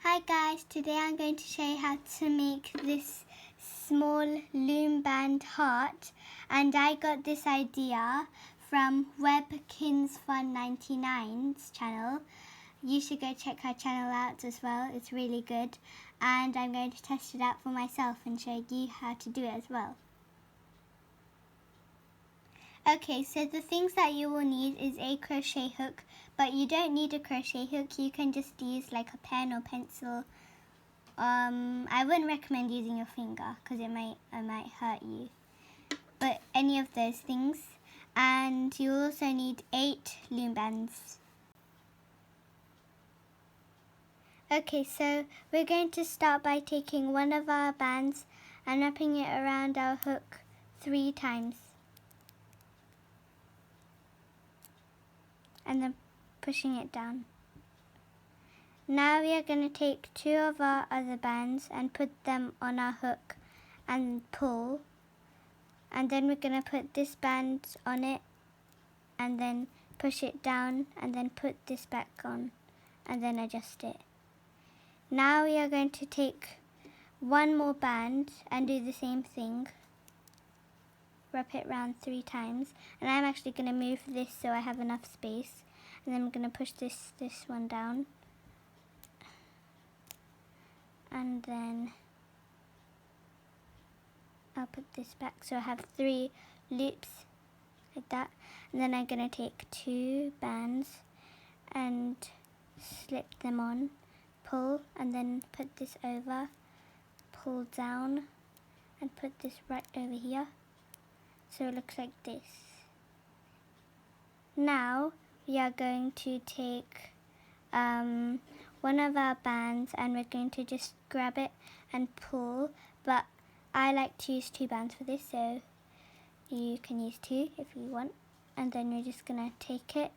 Hi guys, today I'm going to show you how to make this small loom band heart, and I got this idea from WebkinsFun99's channel. You should go check her channel out as well, it's really good, and I'm going to test it out for myself and show you how to do it as well. Okay, so the things that you will need is a crochet hook, but you don't need a crochet hook, you can just use like a pen or pencil. I wouldn't recommend using your finger because it might hurt you, but any of those things. And you also need 8 loom bands. Okay, so we're going to start by taking one of our bands and wrapping it around our hook 3 times. And then pushing it down. Now we are going to take 2 of our other bands and put them on our hook and pull. And then we're going to put this band on it and then push it down and then put this back on and then adjust it. Now we are going to take one more band and do the same thing. Wrap it around 3 times, and I'm actually going to move this so I have enough space, and then I'm going to push this one down, and then I'll put this back so I have 3 loops like that, and then I'm going to take 2 bands and slip them on, pull, and then put this over, pull down and put this right over here. So it looks like this. Now we are going to take one of our bands and we're going to just grab it and pull, but I like to use 2 bands for this, so you can use 2 if you want. And then we're just going to take it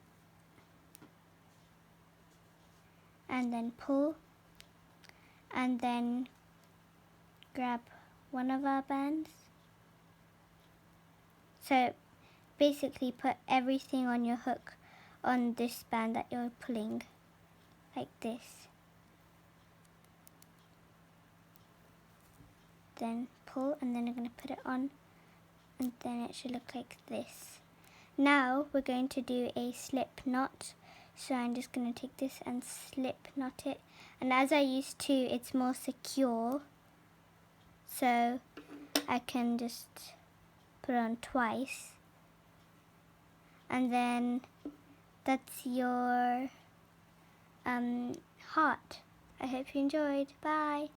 and then pull and then grab one of our bands. So basically put everything on your hook on this band that you're pulling, like this. Then pull, and then you're going to put it on, and then it should look like this. Now we're going to do a slip knot. So I'm just going to take this and slip knot it. And as I used to, it's more secure. So I can just put it on twice, and then that's your heart. I hope you enjoyed. Bye.